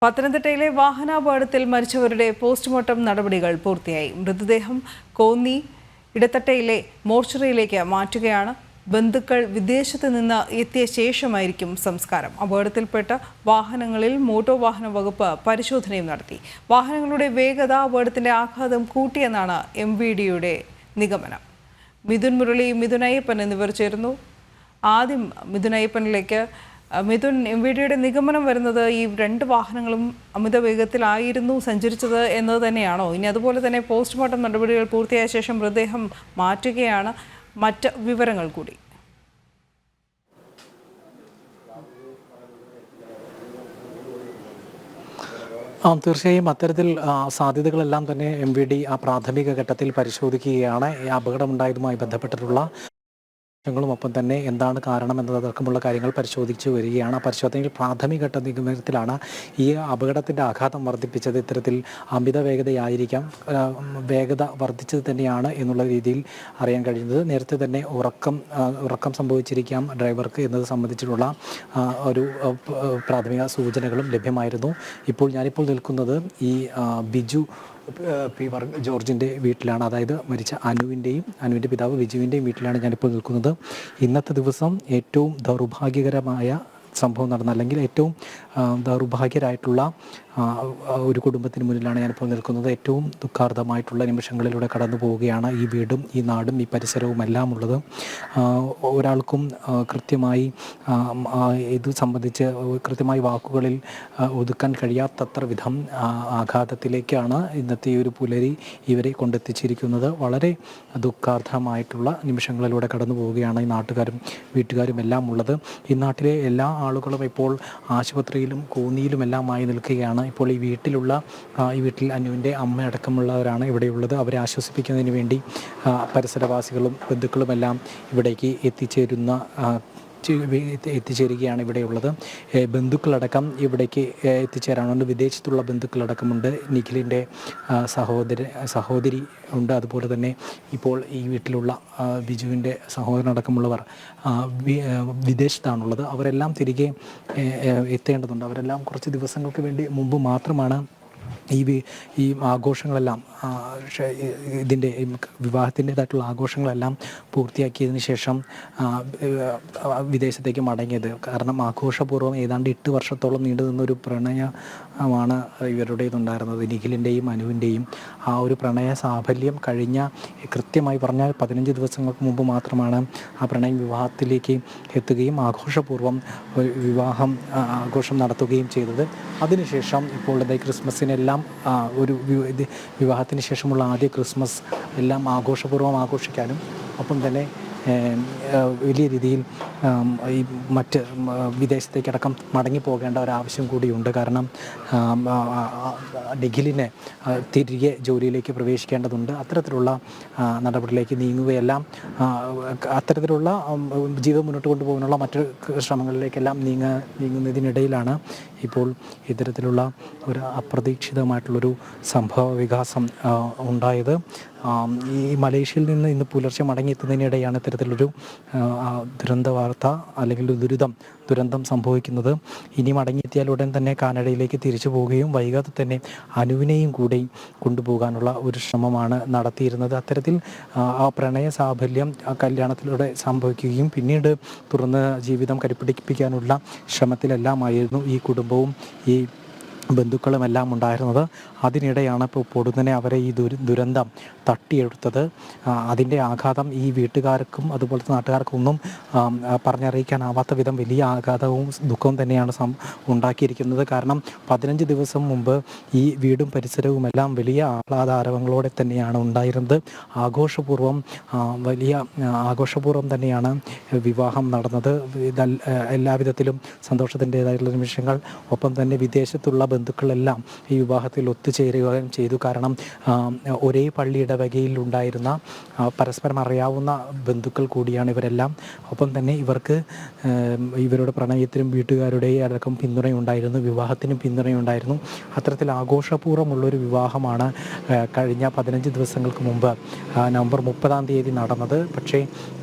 പത്തനംതിട്ടയിലെ വാഹനാപകടത്തിൽ മരിച്ചവരുടെ പോസ്റ്റ്മോർട്ടം നടപടികൾ പൂർത്തിയായി. മൃതദേഹം കോന്നി ഇടത്തട്ടയിലെ മോർച്ചറിയിലേക്ക് മാറ്റുകയാണ്. ബന്ധുക്കൾ വിദേശത്ത് നിന്ന് എത്തിയ ശേഷമായിരിക്കും സംസ്കാരം. അപകടത്തിൽപ്പെട്ട വാഹനങ്ങളിൽ മോട്ടോർ വാഹന വകുപ്പ് പരിശോധനയും നടത്തി. വാഹനങ്ങളുടെ വേഗത അപകടത്തിന്റെ ആഘാതം കൂട്ടിയെന്നാണ് MVDയുടെ നിഗമനം. മിഥുൻ മുരളി, മിഥുൻ അയ്യപ്പൻ എന്നിവർ ചേരുന്നു. ആദ്യം മിഥുൻ അയ്യപ്പനിലേക്ക്. മിഥുൻ, MVDയുടെ നിഗമനം വരുന്നത് ഈ രണ്ട് വാഹനങ്ങളും അമിത വേഗത്തിലായിരുന്നു സഞ്ചരിച്ചത് എന്നത് തന്നെയാണോ? ഇനി അതുപോലെ തന്നെ പോസ്റ്റ്മോർട്ടം നടപടികൾ പൂർത്തിയായ ശേഷം മൃതദേഹം മാറ്റുകയാണ്. മറ്റ് വിവരങ്ങൾ കൂടി. തീർച്ചയായും അത്തരത്തിൽ സാധ്യതകളെല്ലാം തന്നെ MVD ആ പ്രാഥമിക ഘട്ടത്തിൽ പരിശോധിക്കുകയാണ്. ഈ അപകടമുണ്ടായതുമായി ബന്ധപ്പെട്ടിട്ടുള്ള ഒപ്പം തന്നെ എന്താണ് കാരണം എന്നതടക്കമുള്ള കാര്യങ്ങൾ പരിശോധിച്ചു വരികയാണ്. ആ പരിശോധനയിൽ പ്രാഥമിക നിഗമനത്തിലാണ് ഈ അപകടത്തിൻ്റെ ആഘാതം വർദ്ധിപ്പിച്ചത് ഇത്തരത്തിൽ അമിത വേഗതയായിരിക്കാം, വേഗത വർദ്ധിച്ചത് തന്നെയാണ് എന്നുള്ള രീതിയിൽ അറിയാൻ കഴിയുന്നത്. നേരത്തെ തന്നെ ഉറക്കം സംഭവിച്ചിരിക്കാം ഡ്രൈവർക്ക് എന്നത് സംബന്ധിച്ചിട്ടുള്ള ഒരു പ്രാഥമിക സൂചനകളും ലഭ്യമായിരുന്നു. ഞാനിപ്പോൾ നിൽക്കുന്നത് ഈ ബിജു P. ജോർജിൻ്റെ വീട്ടിലാണ്. അതായത് മരിച്ച അനുവിൻ്റെ പിതാവ് വിജുവിൻ്റെയും വീട്ടിലാണ് ഞാനിപ്പോൾ നിൽക്കുന്നത്. ഇന്നത്തെ ദിവസം ഏറ്റവും ദൗർഭാഗ്യകരമായ സംഭവം നടന്ന, അല്ലെങ്കിൽ ഏറ്റവും ദൗർഭാഗ്യരായിട്ടുള്ള ഒരു കുടുംബത്തിന് മുന്നിലാണ് ഞാനിപ്പോൾ നിൽക്കുന്നത്. ഏറ്റവും ദുഃഖാർദ്ധമായിട്ടുള്ള നിമിഷങ്ങളിലൂടെ കടന്നു പോവുകയാണ് ഈ വീടും ഈ നാടും ഈ പരിസരവും എല്ലാം ഉള്ളത്. ഒരാൾക്കും കൃത്യമായി ഇത് സംബന്ധിച്ച് കൃത്യമായി വാക്കുകളിൽ ഒതുക്കാൻ കഴിയാത്തത്ര വിധം ആഘാതത്തിലേക്കാണ് ഇന്നത്തെ ഈ ഒരു പുലരി ഇവരെ കൊണ്ടെത്തിച്ചിരിക്കുന്നത്. വളരെ ദുഃഖാർദ്ധമായിട്ടുള്ള നിമിഷങ്ങളിലൂടെ കടന്നു പോവുകയാണ് ഈ നാട്ടുകാരും വീട്ടുകാരും എല്ലാം ഉള്ളത്. ഈ നാട്ടിലെ എല്ലാ ആളുകളും ഇപ്പോൾ ആശുപത്രിയിലും കോന്നിയിലുമെല്ലാമായി നിൽക്കുകയാണ്. ഇപ്പോൾ ഈ വീട്ടിൽ അനുവിൻ്റെ അമ്മ അടക്കമുള്ളവരാണ് ഇവിടെയുള്ളത്. അവരെ ആശ്വസിപ്പിക്കുന്നതിന് വേണ്ടി പരിസരവാസികളും ബന്ധുക്കളുമെല്ലാം ഇവിടേക്ക് എത്തിച്ചേരുകയാണ് ഇവിടെയുള്ളത്. ബന്ധുക്കളടക്കം ഇവിടേക്ക് എത്തിച്ചേരാനുണ്ട്. വിദേശത്തുള്ള ബന്ധുക്കളടക്കമുണ്ട്. നിഖിലിൻ്റെ സഹോദരി ഉണ്ട്. അതുപോലെ തന്നെ ഇപ്പോൾ ഈ വീട്ടിലുള്ള ബിജുവിൻ്റെ സഹോദരനടക്കമുള്ളവർ വിദേശത്താണുള്ളത്. അവരെല്ലാം തിരികെ എത്തേണ്ടതുണ്ട്. അവരെല്ലാം കുറച്ച് ദിവസങ്ങൾക്ക് വേണ്ടി മുമ്പ് മാത്രമാണ് ഈ ആഘോഷങ്ങളെല്ലാം, ഇതിൻ്റെ വിവാഹത്തിൻ്റേതായിട്ടുള്ള ആഘോഷങ്ങളെല്ലാം പൂർത്തിയാക്കിയതിന് ശേഷം വിദേശത്തേക്ക് മടങ്ങിയത്. കാരണം ആഘോഷപൂർവ്വം ഏതാണ്ട് 8 വർഷത്തോളം നീണ്ടു നിന്നൊരു പ്രണയമാണ് ഇവരുടേതുണ്ടായിരുന്നത്. നിഖിലിൻ്റെയും അനുവിൻ്റെയും ആ ഒരു പ്രണയ സാഫല്യം കഴിഞ്ഞ, കൃത്യമായി പറഞ്ഞാൽ 15 ദിവസങ്ങൾക്ക് മുമ്പ് മാത്രമാണ് ആ പ്രണയം വിവാഹത്തിലേക്ക് എത്തുകയും ആഘോഷപൂർവ്വം ആഘോഷം നടത്തുകയും ചെയ്തത്. അതിനുശേഷം ഇപ്പോൾ ക്രിസ്മസിനെല്ലാം ഒരു വിവാഹത്തിന് ശേഷമുള്ള ആദ്യ ക്രിസ്മസ് എല്ലാം ആഘോഷപൂർവ്വം ആഘോഷിക്കാനും ഒപ്പം തന്നെ വലിയ രീതിയിൽ ഈ മറ്റ് വിദേശത്തേക്കടക്കം മടങ്ങിപ്പോകേണ്ട ഒരാവശ്യം കൂടിയുണ്ട്. കാരണം നിഖിലിനെ തിരികെ ജോലിയിലേക്ക് പ്രവേശിക്കേണ്ടതുണ്ട്. അത്തരത്തിലുള്ള നടപടിയിലേക്ക് നീങ്ങുകയെല്ലാം, അത്തരത്തിലുള്ള ജീവിതം മുന്നോട്ട് കൊണ്ടുപോകാനുള്ള മറ്റു ശ്രമങ്ങളിലേക്കെല്ലാം നീങ്ങുന്നതിനിടയിലാണ് ഇപ്പോൾ ഇത്തരത്തിലുള്ള ഒരു അപ്രതീക്ഷിതമായിട്ടുള്ളൊരു സംഭവ വികാസം ഉണ്ടായത്. ഈ മലേഷ്യയിൽ നിന്ന് ഇന്ന് പുലർച്ചെ മടങ്ങിയെത്തുന്നതിനിടെയാണ് ഇത്തരത്തിലൊരു ദുരന്ത വാർത്ത അല്ലെങ്കിൽ ദുരന്തം സംഭവിക്കുന്നത്. ഇനി മടങ്ങിയെത്തിയാൽ ഉടൻ തന്നെ കാനഡയിലേക്ക് തിരിച്ചു പോവുകയും വൈകാതെ തന്നെ അനുവിനെയും കൂടി കൊണ്ടുപോകാനുള്ള ഒരു ശ്രമമാണ് നടത്തിയിരുന്നത്. അത്തരത്തിൽ ആ പ്രണയ സാഫല്യം കല്യാണത്തിലൂടെ സംഭവിക്കുകയും പിന്നീട് തുറന്ന് ജീവിതം കരുപ്പിടിപ്പിക്കാനുള്ള ശ്രമത്തിലെല്ലാമായിരുന്നു ഈ കുടുംബവും ഈ ബന്ധുക്കളുമെല്ലാം ഉണ്ടായിരുന്നത്. അതിനിടെയാണ് ഇപ്പോൾ പൊടുന്നനെ അവരെ ഈ ദുരന്തം തട്ടിയെടുത്തത്. അതിൻ്റെ ആഘാതം ഈ വീട്ടുകാർക്കും അതുപോലത്തെ നാട്ടുകാർക്കൊന്നും പറഞ്ഞറിയിക്കാനാവാത്ത വിധം വലിയ ആഘാതവും ദുഃഖവും തന്നെയാണ് ഉണ്ടാക്കിയിരിക്കുന്നത്. കാരണം 15 ദിവസം മുമ്പ് ഈ വീടും പരിസരവുമെല്ലാം വലിയ ആഹ്ലാദാരവങ്ങളോടെ തന്നെയാണ് ഉണ്ടായിരുന്നത്. വലിയ ആഘോഷപൂർവ്വം തന്നെയാണ് വിവാഹം നടന്നത്. എല്ലാവിധത്തിലും സന്തോഷത്തിൻ്റേതായിട്ടുള്ള നിമിഷങ്ങൾ. ഒപ്പം തന്നെ വിദേശത്തുള്ള ബന്ധുക്കളെല്ലാം ഈ വിവാഹത്തിൽ ഒത്തുചേരുകയും ചെയ്തു. കാരണം ഒരേ പള്ളി ഇടവകയിൽ ഉണ്ടായിരുന്ന പരസ്പരം അറിയാവുന്ന ബന്ധുക്കൾ കൂടിയാണ് ഇവരെല്ലാം. ഒപ്പം തന്നെ ഇവരുടെ പ്രണയത്തിനും വീട്ടുകാരുടെ അടക്കം പിന്തുണയുണ്ടായിരുന്നു, വിവാഹത്തിനും പിന്തുണയുണ്ടായിരുന്നു. അത്തരത്തിൽ ആഘോഷപൂർവ്വമുള്ളൊരു വിവാഹമാണ് കഴിഞ്ഞ 15 ദിവസങ്ങൾക്ക് മുമ്പ് നവംബർ 30-ാം തീയതി നടന്നത്. പക്ഷേ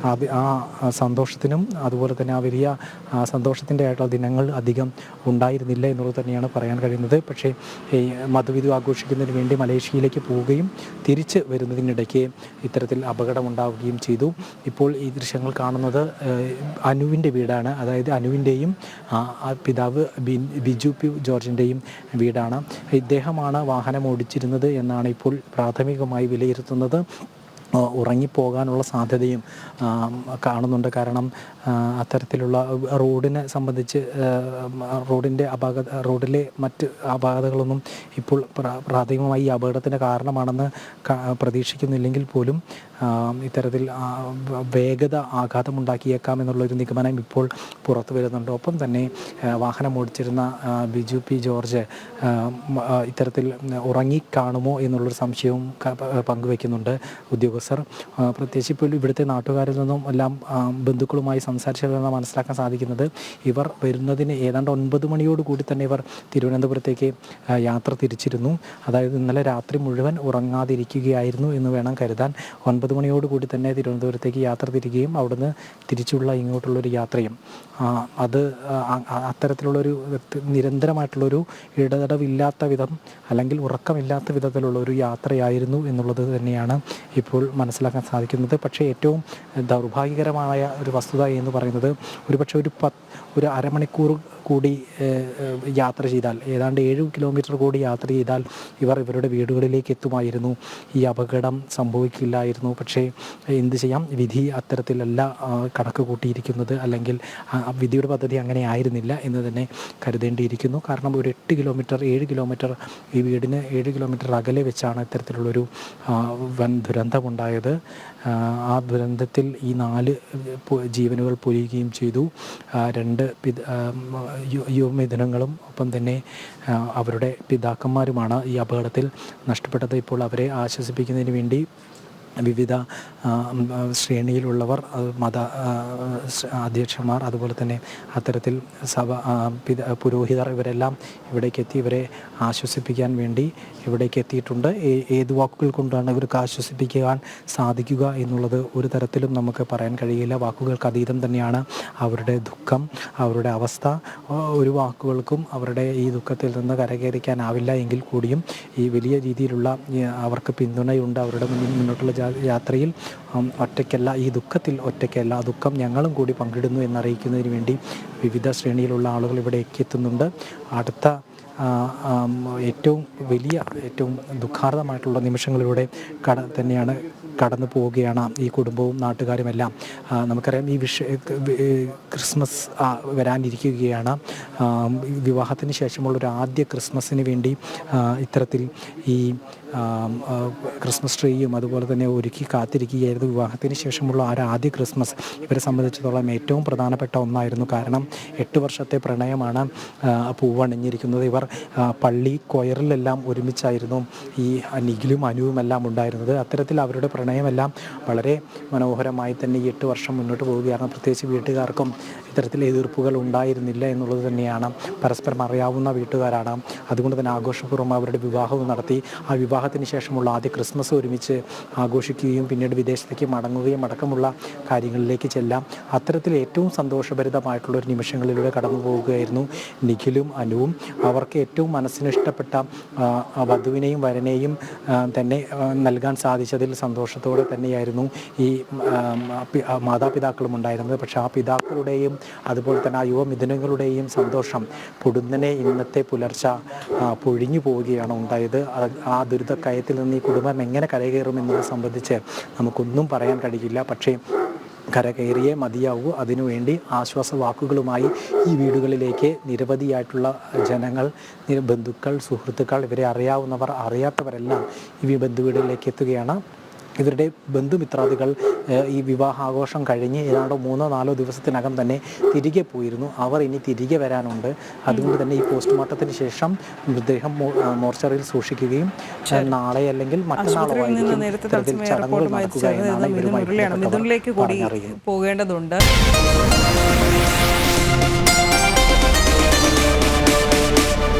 ആ സന്തോഷത്തിനും അതുപോലെ തന്നെ ആ വലിയ സന്തോഷത്തിൻ്റെ ആയിട്ടുള്ള ദിനങ്ങൾ അധികം ഉണ്ടായിരുന്നില്ല എന്നുള്ളത് തന്നെയാണ് പറയാൻ കഴിയുന്നത്. പറയുന്നത്. പക്ഷേ ഈ മധുവിധു ആഘോഷിക്കുന്നതിന് വേണ്ടി മലേഷ്യയിലേക്ക് പോവുകയും തിരിച്ച് വരുന്നതിനിടയ്ക്ക് ഇത്തരത്തിൽ അപകടമുണ്ടാവുകയും ചെയ്തു. ഇപ്പോൾ ഈ ദൃശ്യങ്ങൾ കാണുന്നത് അനുവിൻ്റെ വീടാണ്. അതായത് അനുവിൻ്റെയും പിതാവ് ബിജു പി ജോർജിൻ്റെയും വീടാണ്. ഇദ്ദേഹമാണ് വാഹനം ഓടിച്ചിരുന്നത് എന്നാണ് ഇപ്പോൾ പ്രാഥമികമായി വിലയിരുത്തുന്നത്. ഉറങ്ങിപ്പോകാനുള്ള സാധ്യതയും കാണുന്നുണ്ട്. കാരണം അത്തരത്തിലുള്ള റോഡിനെ സംബന്ധിച്ച് റോഡിലെ മറ്റ് അപാകതകളൊന്നും ഇപ്പോൾ പ്രാഥമികമായി ഈ അപകടത്തിന് കാരണമാണെന്ന് പ്രതീക്ഷിക്കുന്നില്ലെങ്കിൽ പോലും ഇത്തരത്തിൽ വേഗത ആഘാതമുണ്ടാക്കിയേക്കാം എന്നുള്ളൊരു നിഗമനം ഇപ്പോൾ പുറത്തു വരുന്നുണ്ട്. ഒപ്പം തന്നെ വാഹനം ഓടിച്ചിരുന്ന ബിജു പി ജോർജ് ഇത്തരത്തിൽ ഉറങ്ങിക്കാണുമോ എന്നുള്ളൊരു സംശയവും പങ്കുവയ്ക്കുന്നുണ്ട് ഉദ്യോഗസ്ഥർ. പ്രത്യേകിച്ച് ഇപ്പോൾ ഇവിടുത്തെ നാട്ടുകാരിൽ നിന്നും എല്ലാം ബന്ധുക്കളുമായി സംസാരിച്ചതെന്ന് മനസ്സിലാക്കാൻ സാധിക്കുന്നത് ഇവർ വരുന്നതിന് ഏതാണ്ട് 9 മണിയോടുകൂടി തന്നെ ഇവർ തിരുവനന്തപുരത്തേക്ക് യാത്ര തിരിച്ചിരുന്നു. അതായത് ഇന്നലെ രാത്രി മുഴുവൻ ഉറങ്ങാതിരിക്കുകയായിരുന്നു എന്ന് വേണം കരുതാൻ. 9 മണിയോടുകൂടി തന്നെ തിരുവനന്തപുരത്തേക്ക് യാത്ര തിരികുകയും അവിടുന്ന് തിരിച്ചുള്ള ഇങ്ങോട്ടുള്ളൊരു യാത്രയും അത് അത്തരത്തിലുള്ളൊരു നിരന്തരമായിട്ടുള്ളൊരു ഇടതടവില്ലാത്ത വിധം അല്ലെങ്കിൽ ഉറക്കമില്ലാത്ത വിധത്തിലുള്ളൊരു യാത്രയായിരുന്നു എന്നുള്ളത് തന്നെയാണ് ഇപ്പോൾ മനസ്സിലാക്കാൻ സാധിക്കുന്നത്. പക്ഷേ ഏറ്റവും ദൗർഭാഗ്യകരമായ ഒരു വസ്തുത എന്ന് പറയുന്നത് ഒരുപക്ഷെ ഒരു അരമണിക്കൂർ കൂടി യാത്ര ചെയ്താൽ, ഏതാണ്ട് 7 കിലോമീറ്റർ കൂടി യാത്ര ചെയ്താൽ ഇവരുടെ വീടുകളിലേക്ക് എത്തുമായിരുന്നു. ഈ അപകടം സംഭവിക്കില്ലായിരുന്നു. പക്ഷേ എന്ത് ചെയ്യാം, വിധി അത്തരത്തിലല്ല കണക്ക് കൂട്ടിയിരിക്കുന്നത്. അല്ലെങ്കിൽ വിധിയുടെ പദ്ധതി അങ്ങനെ ആയിരുന്നില്ല എന്ന് തന്നെ കരുതേണ്ടിയിരിക്കുന്നു. കാരണം ഒരു 7 കിലോമീറ്റർ ഈ വീടിന് 7 കിലോമീറ്റർ അകലെ വെച്ചാണ് ഇത്തരത്തിലുള്ളൊരു വൻ ദുരന്തമുണ്ടായത്. ആ ദുരന്തത്തിൽ ഈ 4 ജീവനുകൾ പൊലിയുകയും ചെയ്തു. 2 യുവമിഥുനങ്ങളും ഒപ്പം തന്നെ അവരുടെ പിതാക്കന്മാരുമാണ് ഈ അപകടത്തിൽ നഷ്ടപ്പെട്ടത്. ഇപ്പോൾ അവരെ ആശ്വസിപ്പിക്കുന്നതിന് വേണ്ടി വിവിധ ശ്രേണിയിലുള്ളവർ, മത അധ്യക്ഷന്മാർ, അതുപോലെ തന്നെ അത്തരത്തിൽ പുരോഹിതർ ഇവരെല്ലാം ഇവിടേക്ക് എത്തി ഇവരെ ആശ്വസിപ്പിക്കാൻ വേണ്ടി ഇവിടേക്ക് എത്തിയിട്ടുണ്ട്. ഏത് വാക്കുകൾ കൊണ്ടാണ് ഇവർക്ക് ആശ്വസിപ്പിക്കാൻ സാധിക്കുക എന്നുള്ളത് ഒരു തരത്തിലും നമുക്ക് പറയാൻ കഴിയില്ല. വാക്കുകൾക്ക് അതീതം തന്നെയാണ് അവരുടെ ദുഃഖം, അവരുടെ അവസ്ഥ. ഒരു വാക്കുകൾക്കും അവരുടെ ഈ ദുഃഖത്തിൽ നിന്ന് കരകയറിക്കാനാവില്ല എങ്കിൽ കൂടിയും ഈ വലിയ രീതിയിലുള്ള അവർക്ക് പിന്തുണയുണ്ട്. അവരുടെ മുന്നോട്ടുള്ള യാത്രയിൽ ഒറ്റയ്ക്കല്ല, ഈ ദുഃഖത്തിൽ ഒറ്റയ്ക്കല്ല, ദുഃഖം ഞങ്ങളും കൂടി പങ്കിടുന്നു എന്നറിയിക്കുന്നതിന് വേണ്ടി വിവിധ ശ്രേണിയിലുള്ള ആളുകൾ ഇവിടേക്ക് എത്തുന്നുണ്ട്. അടുത്ത ഏറ്റവും ദുഃഖാർഹമായിട്ടുള്ള നിമിഷങ്ങളിലൂടെ തന്നെയാണ് കടന്നു പോവുകയാണ് ഈ കുടുംബവും നാട്ടുകാരുമെല്ലാം. നമുക്കറിയാം ഈ ക്രിസ്മസ് വരാനിരിക്കുകയാണ്. വിവാഹത്തിന് ശേഷമുള്ളൊരു ആദ്യ ക്രിസ്മസിന് വേണ്ടി ഇത്തരത്തിൽ ഈ ക്രിസ്മസ് ട്രീയും അതുപോലെ തന്നെ ഒരുക്കി കാത്തിരിക്കുകയായിരുന്നു. വിവാഹത്തിന് ശേഷമുള്ള ആദ്യ ക്രിസ്മസ് ഇവരെ സംബന്ധിച്ചിടത്തോളം ഏറ്റവും പ്രധാനപ്പെട്ട ഒന്നായിരുന്നു. കാരണം 8 വർഷത്തെ പ്രണയമാണ് പൂവണിഞ്ഞിരിക്കുന്നത്. ഇവർ പള്ളി കൊയറിലെല്ലാം ഒരുമിച്ചായിരുന്നു ഈ നിഖിലും അനുവുമെല്ലാം ഉണ്ടായിരുന്നത്. അത്തരത്തിൽ അവരുടെ പ്രണയമെല്ലാം വളരെ മനോഹരമായി തന്നെ ഈ 8 വർഷം മുന്നോട്ട് പോവുകയാണ്. പ്രത്യേകിച്ച് വീട്ടുകാർക്കും ഇത്തരത്തിൽ എതിർപ്പുകൾ ഉണ്ടായിരുന്നില്ല എന്നുള്ളത് തന്നെയാണ്. പരസ്പരം അറിയാവുന്ന വീട്ടുകാരാണ്. അതുകൊണ്ട് തന്നെ ആഘോഷപൂർവ്വം അവരുടെ വിവാഹവും നടത്തി. ആ വിവാഹത്തിന് ശേഷമുള്ള ആദ്യ ക്രിസ്മസ് ഒരുമിച്ച് ആഘോഷിക്കുകയും പിന്നീട് വിദേശത്തേക്ക് മടങ്ങുകയും അടക്കമുള്ള കാര്യങ്ങളിലേക്ക് ചെല്ലാം. അത്തരത്തിൽ ഏറ്റവും സന്തോഷഭരിതമായിട്ടുള്ളൊരു നിമിഷങ്ങളിലൂടെ കടന്നു പോവുകയായിരുന്നു നിഖിലും അനുവും. അവർക്ക് ഏറ്റവും മനസ്സിന് ഇഷ്ടപ്പെട്ട വധുവിനെയും വരനെയും തന്നെ നൽകാൻ സാധിച്ചതിൽ സന്തോഷത്തോടെ തന്നെയായിരുന്നു ഈ മാതാപിതാക്കളും ഉണ്ടായിരുന്നത്. പക്ഷേ ആ പിതാക്കളുടെയും അതുപോലെ തന്നെ ആ യുവമിഥുനങ്ങളുടെയും സന്തോഷം പൊടുന്നനെ ഇന്നത്തെ പുലർച്ച പൊഴിഞ്ഞു പോവുകയാണ് ഉണ്ടായത്. ആ ദുരിതക്കയത്തിൽ നിന്ന് ഈ കുടുംബം എങ്ങനെ കരകയറുമെന്നത് സംബന്ധിച്ച് നമുക്കൊന്നും പറയാൻ കഴിയില്ല. പക്ഷേ കരകയറിയേ മതിയാവൂ. അതിനുവേണ്ടി ആശ്വാസ വാക്കുകളുമായി ഈ വീടുകളിലേക്ക് നിരവധിയായിട്ടുള്ള ജനങ്ങൾ, ബന്ധുക്കൾ, സുഹൃത്തുക്കൾ, ഇവരെ അറിയാവുന്നവർ, അറിയാത്തവരെല്ലാം ഈ ബന്ധുവീടുകളിലേക്ക് എത്തുകയാണ്. ഇവരുടെ ബന്ധുമിത്രാദികൾ ഈ വിവാഹാഘോഷം കഴിഞ്ഞ് ഏതാണ്ട് 3-4 ദിവസത്തിനകം തന്നെ തിരികെ പോയിരുന്നു. അവർ ഇനി തിരികെ വരാനുണ്ട്. അതുകൊണ്ട് തന്നെ ഈ പോസ്റ്റ്മോർട്ടത്തിന് ശേഷം മൃതദേഹം മോർച്ചറിയിൽ സൂക്ഷിക്കുകയും നാളെ അല്ലെങ്കിൽ മറ്റന്നാളായിരിക്കും ചടങ്ങുകൾ നടക്കുക എന്നാണ് ഇവരുമായി പോകേണ്ടതുണ്ട്.